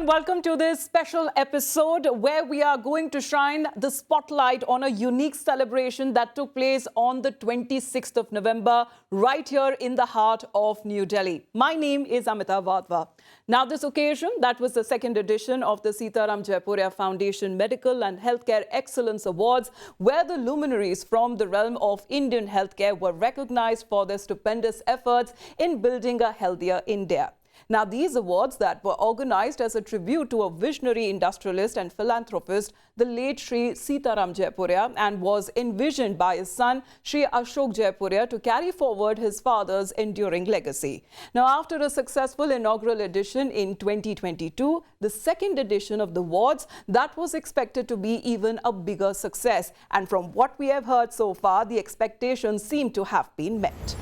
everyone, welcome to this special episode where we are going to shine the spotlight on a unique celebration that took place on the 26th of November right here in the heart of New Delhi. My name is Amita Vadva. Now this occasion, that was the second edition of the Ashok Jaipuria Foundation Medical and Healthcare Excellence Awards, where the luminaries from the realm of Indian healthcare were recognized for their stupendous efforts in building a healthier India. Now, these awards that were organized as a tribute to a visionary industrialist and philanthropist, the late Shri Sitaram Jaipuria, and was envisioned by his son, Shri Ashok Jaipuria, to carry forward his father's enduring legacy. Now, after a successful inaugural edition in 2022, the second edition of the awards, that was expected to be even a bigger success. And from what we have heard so far, the expectations seem to have been met.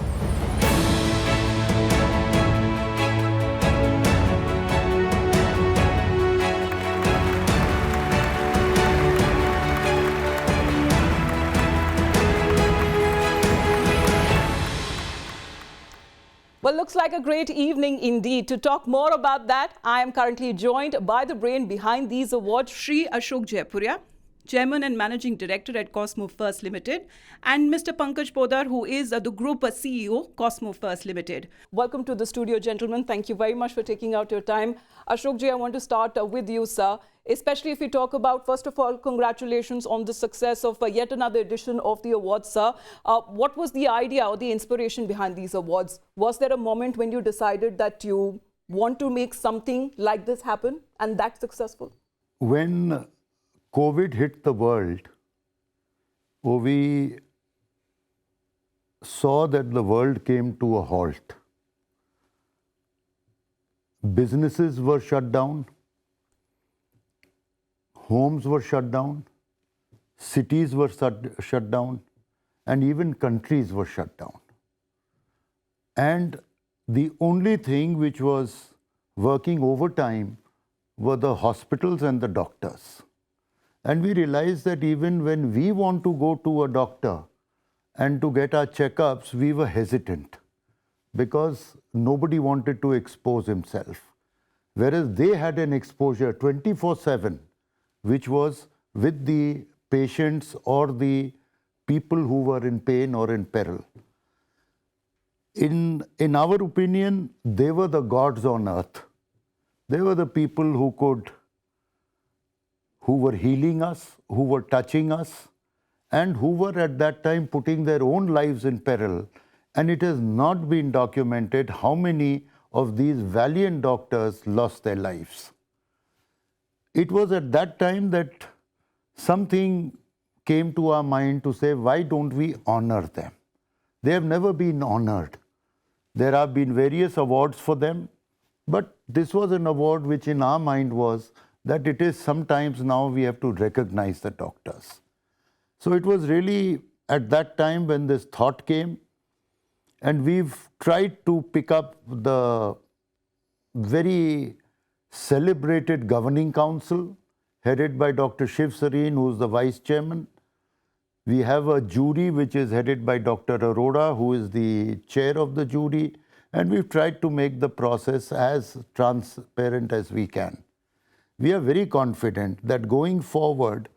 Well, looks like a great evening indeed. To talk more about that, I am currently joined by the brain behind these awards, Shri Ashok Jaipuria, Chairman and Managing Director at Cosmo First Limited, and Mr. Pankaj Poddar, who is the Group CEO, Cosmo First Limited. Welcome to the studio, gentlemen. Thank you very much for taking out your time. Ashok ji, I want to start with you, sir. Especially if we talk about, first of all, congratulations on the success of yet another edition of the awards, sir. What was the idea or the inspiration behind these awards? Was there a moment when you decided that you want to make something like this happen and that's successful? When COVID hit the world, we saw that the world came to a halt. Businesses were shut down. Homes were shut down, cities were shut down, and even countries were shut down. And the only thing which was working overtime were the hospitals and the doctors. And we realized that even when we want to go to a doctor and to get our checkups, we were hesitant because nobody wanted to expose himself. Whereas they had an exposure 24/7, which was with the patients or the people who were in pain or in peril. In our opinion, they were the gods on earth. They were the people who were healing us, who were touching us, and who were at that time putting their own lives in peril. And it has not been documented how many of these valiant doctors lost their lives. It was at that time that something came to our mind to say, why don't we honor them? They have never been honored. There have been various awards for them, but this was an award which in our mind was that it is sometimes now we have to recognize the doctors. So it was really at that time when this thought came, and we've tried to pick up the very celebrated governing council headed by Dr. Shiv Sareen, who is the vice chairman. We have a jury which is headed by Dr. Arora, who is the chair of the jury, and we've tried to make the process as transparent as we can. We are very confident that going forward,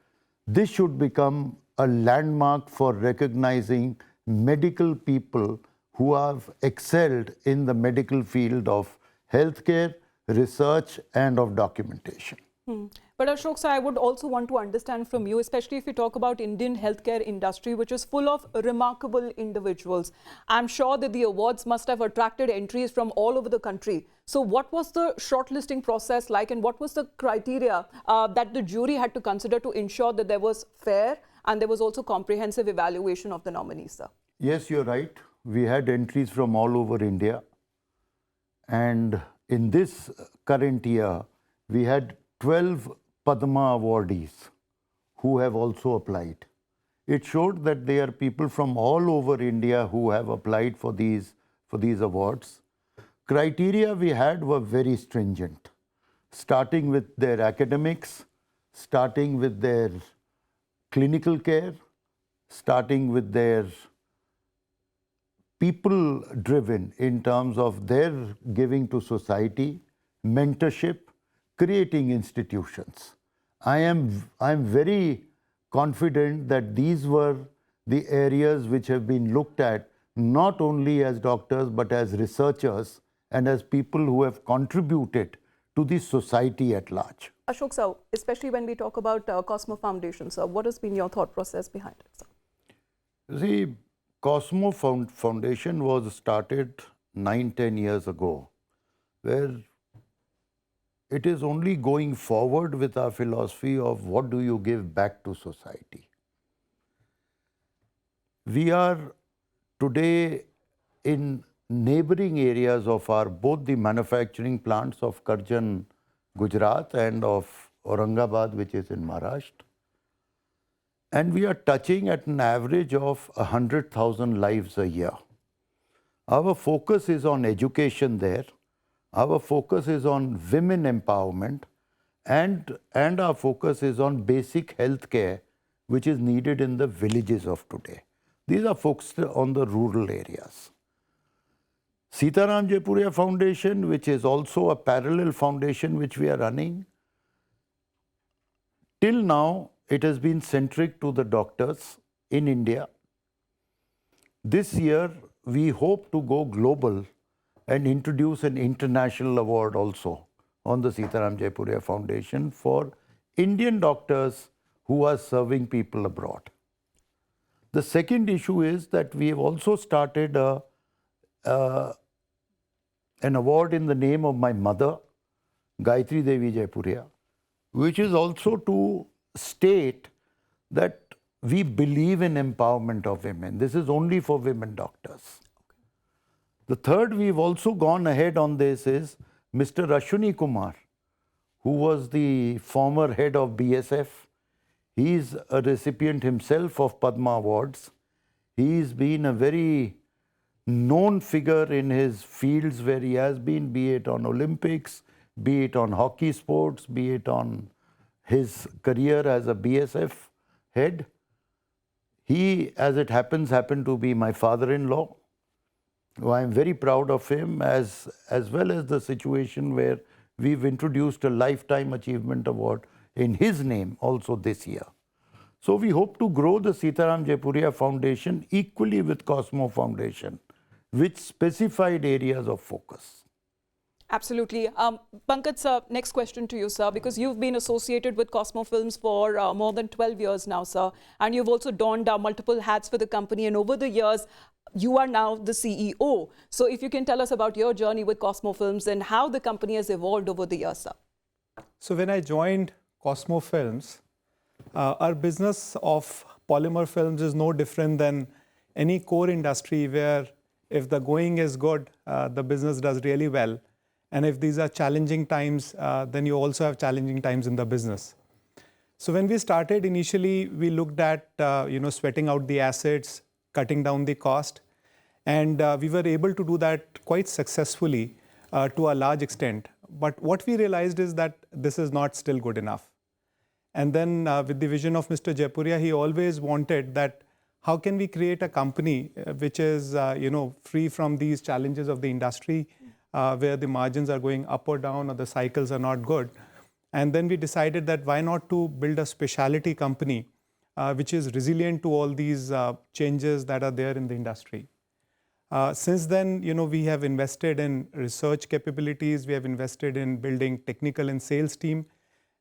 this should become a landmark for recognizing medical people who have excelled in the medical field of healthcare, research, and of documentation. But Ashok sir, I would also want to understand from you, especially if you talk about Indian healthcare industry, which is full of remarkable individuals. I'm sure that the awards must have attracted entries from all over the country. So what was the shortlisting process like, and what was the criteria that the jury had to consider to ensure that there was fair and there was also comprehensive evaluation of the nominees, sir? Yes, you're right. We had entries from all over India. And in this current year, we had 12 Padma awardees who have also applied. It showed that there are people from all over India who have applied for these awards. Criteria we had were very stringent, starting with their academics, starting with their clinical care, starting with their people driven in terms of their giving to society, mentorship, creating institutions. I'm very confident that these were the areas which have been looked at not only as doctors but as researchers and as people who have contributed to the society at large. Ashok sir, especially when we talk about Cosmo Foundation, sir, what has been your thought process behind it, sir? You see, Cosmo Foundation was started 9-10 years ago, where it is only going forward with our philosophy of what do you give back to society. We are today in neighboring areas of our both the manufacturing plants of Karjan, Gujarat and of Aurangabad, which is in Maharashtra. And we are touching at an average of 100,000 lives a year. Our focus is on education there. Our focus is on women empowerment and our focus is on basic health care, which is needed in the villages of today. These are focused on the rural areas. Sitaram Jaipuria Foundation, which is also a parallel foundation which we are running, till now it has been centric to the doctors in India. This year we hope to go global and introduce an international award also on the Sitaram Jaipuria Foundation for Indian doctors who are serving people abroad. The second issue is that we have also started an award in the name of my mother, Gayatri Devi Jaipuria, which is also to state that we believe in empowerment of women. This is only for women doctors. The third, we've also gone ahead on this is Mr. Ashwini Kumar, who was the former head of BSF. He's a recipient himself of Padma Awards. He's been a very known figure in his fields where he has been, be it on Olympics, be it on hockey sports, be it on his career as a BSF head. He, as it happens, happened to be my father-in-law. I'm very proud of him, as well as the situation where we've introduced a Lifetime Achievement Award in his name also this year. So we hope to grow the Sitaram Jaipuria Foundation equally with Cosmo Foundation, with specified areas of focus. Absolutely. Pankaj sir, next question to you, sir, because you've been associated with Cosmo Films for more than 12 years now, sir, and you've also donned multiple hats for the company, and over the years, you are now the CEO. So if you can tell us about your journey with Cosmo Films and how the company has evolved over the years, sir. So when I joined Cosmo Films, our business of polymer films is no different than any core industry where if the going is good, the business does really well. And if these are challenging times, then you also have challenging times in the business. So when we started, initially, we looked at sweating out the assets, cutting down the cost. And we were able to do that quite successfully to a large extent. But what we realized is that this is not still good enough. And then with the vision of Mr. Jaipuria, he always wanted that how can we create a company which is free from these challenges of the industry where the margins are going up or down or the cycles are not good. And then we decided that why not to build a specialty company which is resilient to all these changes that are there in the industry. Since then, we have invested in research capabilities, we have invested in building technical and sales team,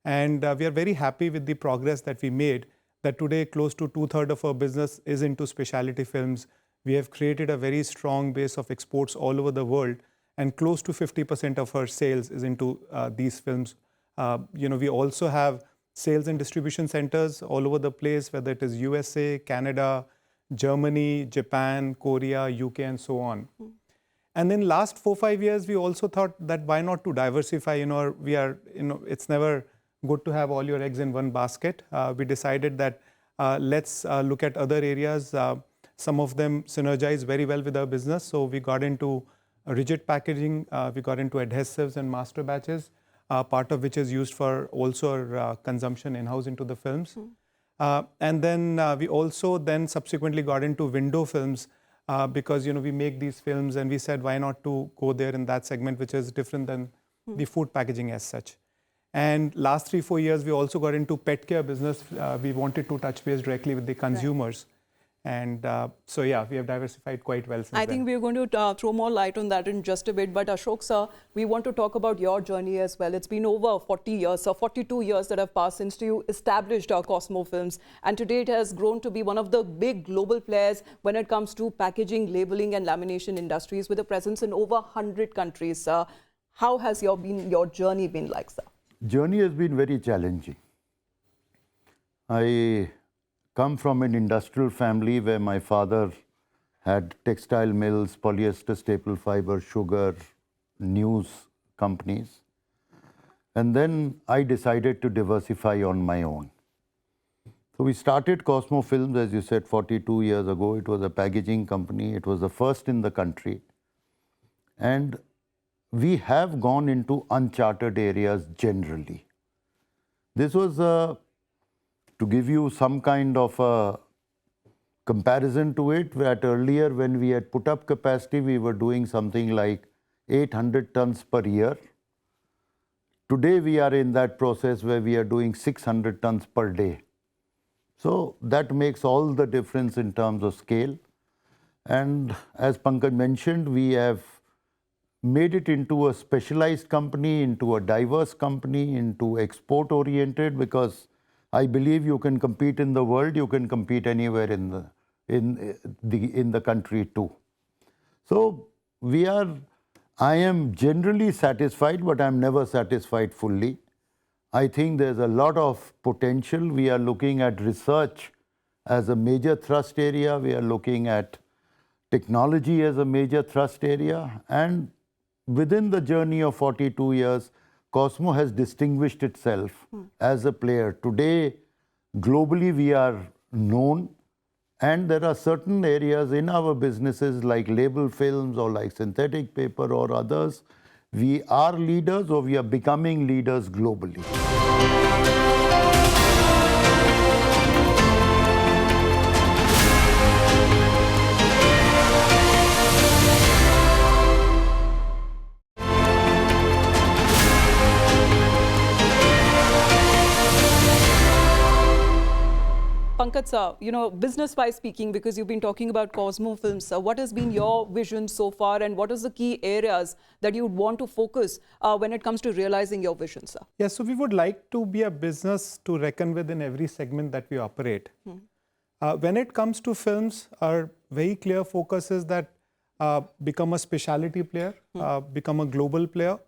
and we are very happy with the progress that we made, that today close to 2/3 of our business is into specialty films. We have created a very strong base of exports all over the world, and close to 50% of our sales is into these films. We also have sales and distribution centers all over the place, whether it is USA, Canada, Germany, Japan, Korea, UK, and so on. And in last 4-5 years, we also thought that why not to diversify, it's never good to have all your eggs in one basket. We decided that let's look at other areas. Some of them synergize very well with our business. So we got into rigid packaging, we got into adhesives and master batches, part of which is used for also our consumption in-house into the films. And then we also then subsequently got into window films because we make these films, and we said why not to go there in that segment which is different than the food packaging as such. And last 3-4 years, we also got into pet care business. We wanted to touch base directly with the consumers. And so, yeah, we have diversified quite well since I think we're going to throw more light on that in just a bit. But Ashok sir, we want to talk about your journey as well. It's been over 40 years, 42 years that have passed since you established Cosmo Films. And today it has grown to be one of the big global players when it comes to packaging, labeling and lamination industries with a presence in over 100 countries. How has your journey been like, sir? Journey has been very challenging. I come from an industrial family where my father had textile mills, polyester staple fiber, sugar, news companies. And then I decided to diversify on my own. So we started Cosmo Films, as you said, 42 years ago. It was a packaging company. It was the first in the country. And we have gone into uncharted areas generally. This was to give you some kind of a comparison to it, that earlier when we had put up capacity, we were doing something like 800 tons per year. Today we are in that process where we are doing 600 tons per day. So that makes all the difference in terms of scale. And as Pankaj mentioned, we have made it into a specialized company, into a diverse company, into export oriented, because I believe you can compete in the world, you can compete anywhere in the country too. So I am generally satisfied, but I'm never satisfied fully. I think there's a lot of potential. We are looking at research as a major thrust area. We are looking at technology as a major thrust area. And within the journey of 42 years, Cosmo has distinguished itself as a player. Today, globally, we are known, and there are certain areas in our businesses like label films or like synthetic paper or others. We are leaders, or we are becoming leaders globally. Pankaj sir, business-wise speaking, because you've been talking about Cosmo Films, what has been your vision so far, and what is the key areas that you would want to focus when it comes to realizing your vision, sir? Yes, so we would like to be a business to reckon with in every segment that we operate. When it comes to films, our very clear focus is that become a specialty player, become a global player.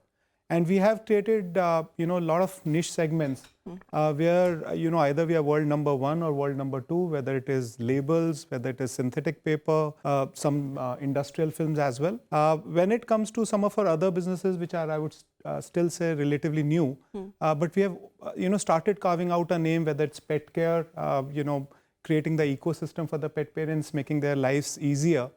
And we have created, a lot of niche segments where, either we are world number 1 or world number 2, whether it is labels, whether it is synthetic paper, some industrial films as well. When it comes to some of our other businesses, which are, I would still say, relatively new, but we have, started carving out a name, whether it's pet care, creating the ecosystem for the pet parents, making their lives easier.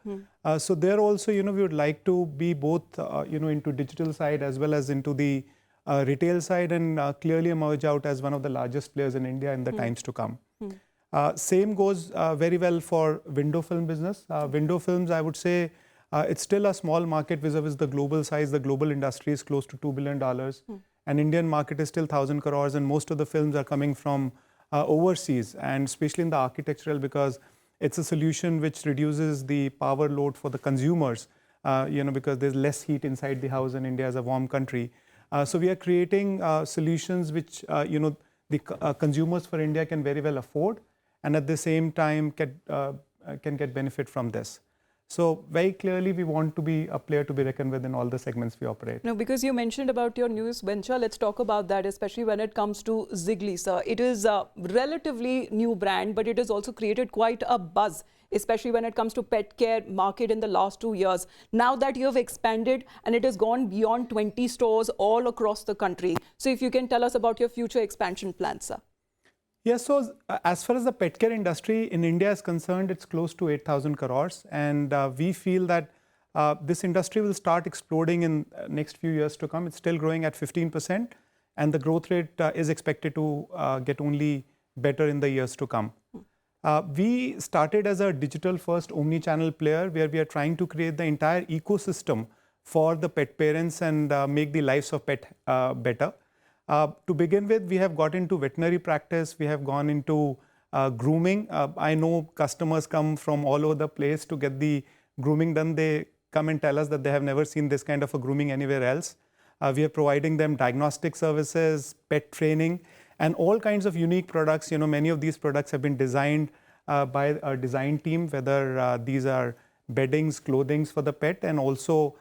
So there also, we would like to be both, into digital side as well as into the retail side, and clearly emerge out as one of the largest players in India in the times to come. Same goes very well for window film business. Window films, I would say, it's still a small market vis-a-vis the global size. The global industry is close to $2 billion. And Indian market is still 1,000 crores, and most of the films are coming from overseas, and especially in the architectural, because it's a solution which reduces the power load for the consumers, because there's less heat inside the house, and India is a warm country. So we are creating solutions which, the consumers for India can very well afford, and at the same time can get benefit from this. So very clearly, we want to be a player to be reckoned with in all the segments we operate. Now, because you mentioned about your newest venture, let's talk about that, especially when it comes to Ziggly, sir. It is a relatively new brand, but it has also created quite a buzz, especially when it comes to pet care market in the last 2 years. Now that you have expanded and it has gone beyond 20 stores all across the country. So if you can tell us about your future expansion plans, sir. Yes, so as far as the pet care industry in India is concerned, it's close to 8,000 crores. And we feel that this industry will start exploding in next few years to come. It's still growing at 15%. And the growth rate is expected to get only better in the years to come. We started as a digital first omni-channel player, where we are trying to create the entire ecosystem for the pet parents and make the lives of pet better. To begin with, we have got into veterinary practice. We have gone into grooming. I know customers come from all over the place to get the grooming done. They come and tell us that they have never seen this kind of a grooming anywhere else. We are providing them diagnostic services, pet training, and all kinds of unique products. Many of these products have been designed by our design team, whether these are beddings, clothings for the pet, and also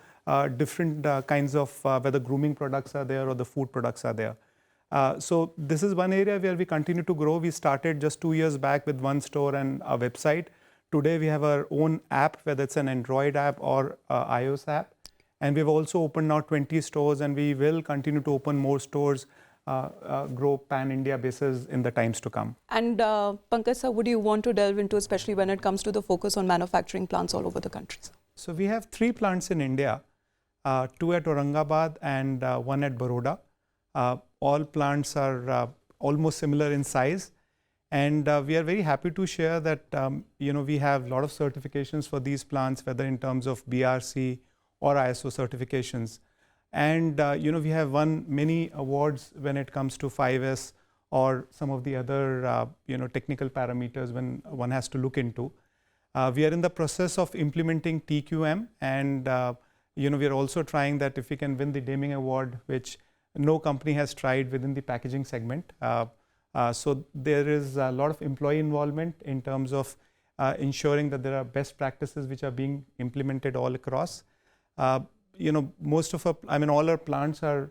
different kinds of whether grooming products are there or the food products are there. So this is one area where we continue to grow. We started just 2 years back with one store and a website. Today we have our own app, whether it's an Android app or iOS app. And we've also opened now 20 stores, and we will continue to open more stores, grow pan-India basis in the times to come. And Pankaj sir, would you want to delve into, especially when it comes to the focus on manufacturing plants all over the country? So we have 3 plants in India, 2 at Aurangabad and 1 at Baroda. All plants are almost similar in size. And we are very happy to share that we have a lot of certifications for these plants, whether in terms of BRC or ISO certifications. And we have won many awards when it comes to 5S or some of the other technical parameters when one has to look into. We are in the process of implementing TQM, and we are also trying that if we can win the Deming Award, which no company has tried within the packaging segment. So there is a lot of employee involvement in terms of ensuring that there are best practices which are being implemented all across. Most of all our plants are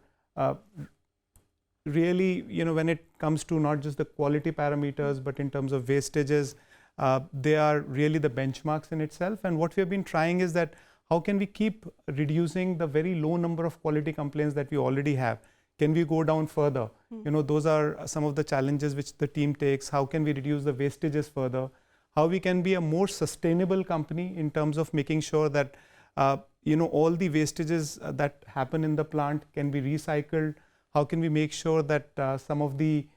really, when it comes to not just the quality parameters, but in terms of wastages, they are really the benchmarks in itself. And what we have been trying is that how can we keep reducing the very low number of quality complaints that we already have? Can we go down further? Those are some of the challenges which the team takes. How can we reduce the wastages further? How we can be a more sustainable company in terms of making sure that all the wastages that happen in the plant can be recycled. How can we make sure that some of the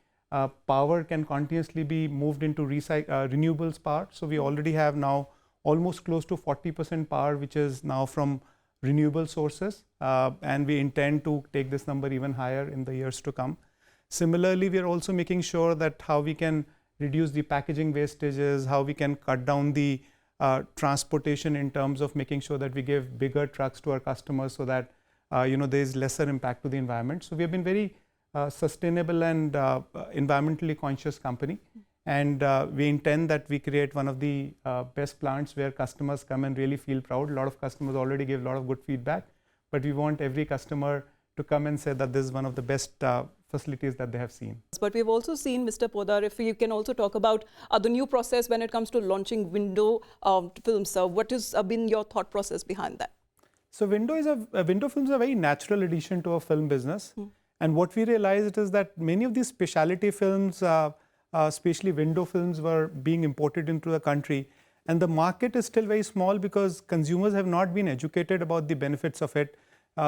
power can continuously be moved into renewables power? So we already have now almost close to 40% power, which is now from renewable sources, and we intend to take this number even higher in the years to come. Similarly, we are also making sure that how we can reduce the packaging wastages, how we can cut down the transportation in terms of making sure that we give bigger trucks to our customers so that there is lesser impact to the environment. So we have been very sustainable and environmentally conscious company, and we intend that we create one of the best plants where customers come and really feel proud. A lot of customers already give a lot of good feedback, but we want every customer to come and say that this is one of the best facilities that they have seen. But we've also seen, Mr. Poddar, if you can also talk about the new process when it comes to launching window films. What has been your thought process behind that? So window films are a very natural addition to our film business. And what we realized is that many of these specialty films, especially window films, were being imported into the country. And the market is still very small because consumers have not been educated about the benefits of it.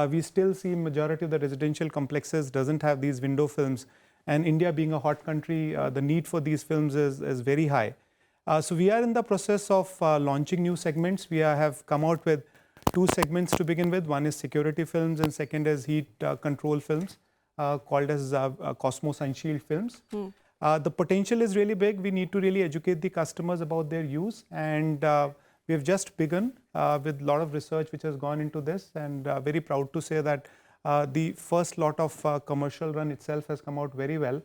We still see majority of the residential complexes doesn't have these window films. And India being a hot country, the need for these films is very high. So we are in the process of launching new segments. We have come out with 2 segments to begin with. One is security films and second is heat control films called as Cosmo Sunshield films. The potential is really big. We need to really educate the customers about their use, and we have just begun with a lot of research which has gone into this, and very proud to say that the first lot of commercial run itself has come out very well.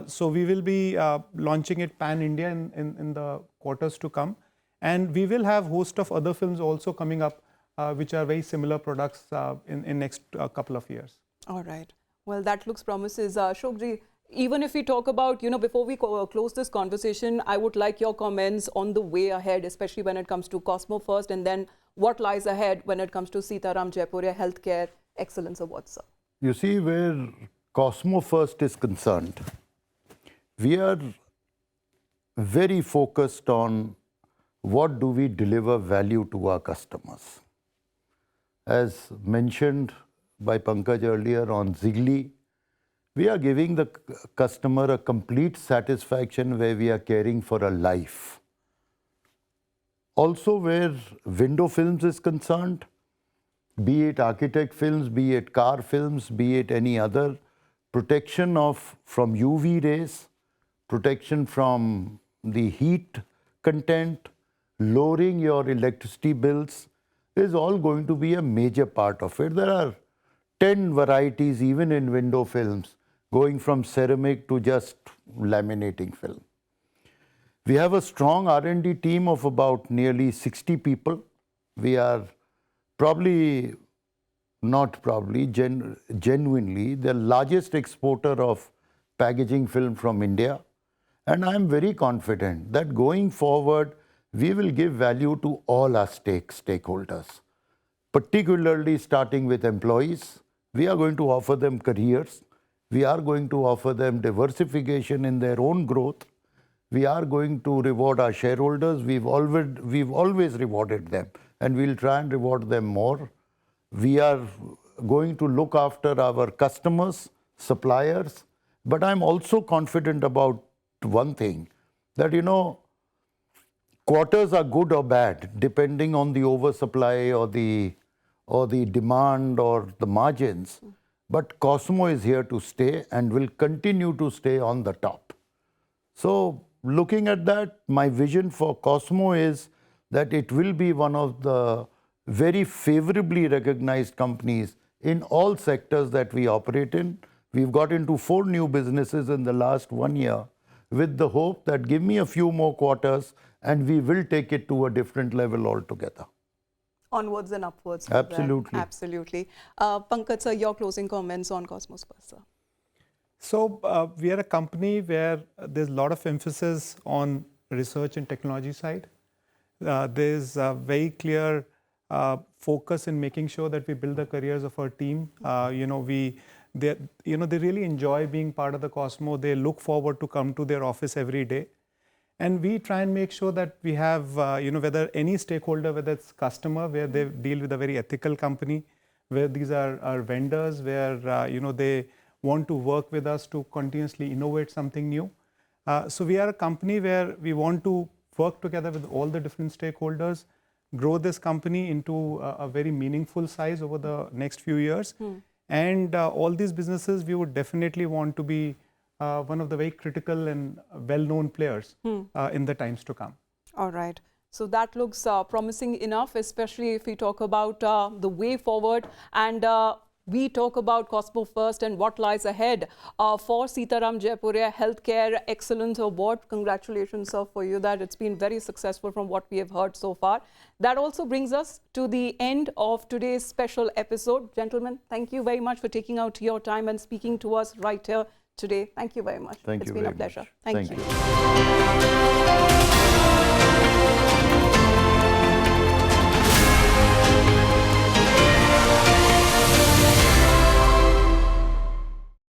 So we will be launching it pan-India in the quarters to come, and we will have host of other films also coming up which are very similar products in next couple of years. All right. Well, that looks promises. Ashokji, even if we talk about, before we close this conversation, I would like your comments on the way ahead, especially when it comes to Cosmo First, and then what lies ahead when it comes to Ashok Jaipuria Healthcare Excellence Awards, sir. You see, where Cosmo First is concerned, we are very focused on what do we deliver value to our customers. As mentioned by Pankaj earlier on Ziggly, we are giving the customer a complete satisfaction where we are caring for a life. Also, where window films is concerned, be it architect films, be it car films, be it any other protection from UV rays, protection from the heat content, lowering your electricity bills is all going to be a major part of it. There are 10 varieties even in window films, going from ceramic to just laminating film. We have a strong R&D team of about nearly 60 people. We are genuinely the largest exporter of packaging film from India. And I'm very confident that going forward, we will give value to all our stakeholders, particularly starting with employees. We are going to offer them careers. We are going to offer them diversification in their own growth. We are going to reward our shareholders. We've always rewarded them, and we'll try and reward them more. We are going to look after our customers, suppliers, but I'm also confident about one thing, that quarters are good or bad depending on the oversupply or the demand or the margins. But Cosmo is here to stay and will continue to stay on the top. So looking at that, my vision for Cosmo is that it will be one of the very favorably recognized companies in all sectors that we operate in. We've got into 4 new businesses in the last 1 year, with the hope that give me a few more quarters and we will take it to a different level altogether. Onwards and upwards. Absolutely. Absolutely. Pankaj sir, your closing comments on Cosmo First, sir. So we are a company where there's a lot of emphasis on research and technology side. There's a very clear focus in making sure that we build the careers of our team. They really enjoy being part of the Cosmo. They look forward to come to their office every day. And we try and make sure that we have, whether any stakeholder, whether it's customer, where they deal with a very ethical company, where these are vendors, where, they want to work with us to continuously innovate something new. So we are a company where we want to work together with all the different stakeholders, grow this company into a very meaningful size over the next few years. And all these businesses, we would definitely want to be one of the very critical and well-known players in the times to come. All right. So that looks promising enough, especially if we talk about the way forward and we talk about Cosmo First and what lies ahead for Ashok Jaipuria Healthcare Excellence Award. Congratulations, sir, for you that it's been very successful from what we have heard so far. That also brings us to the end of today's special episode. Gentlemen, thank you very much for taking out your time and speaking to us right here today. Thank you very much. Thank you. It's been a pleasure. Thank you.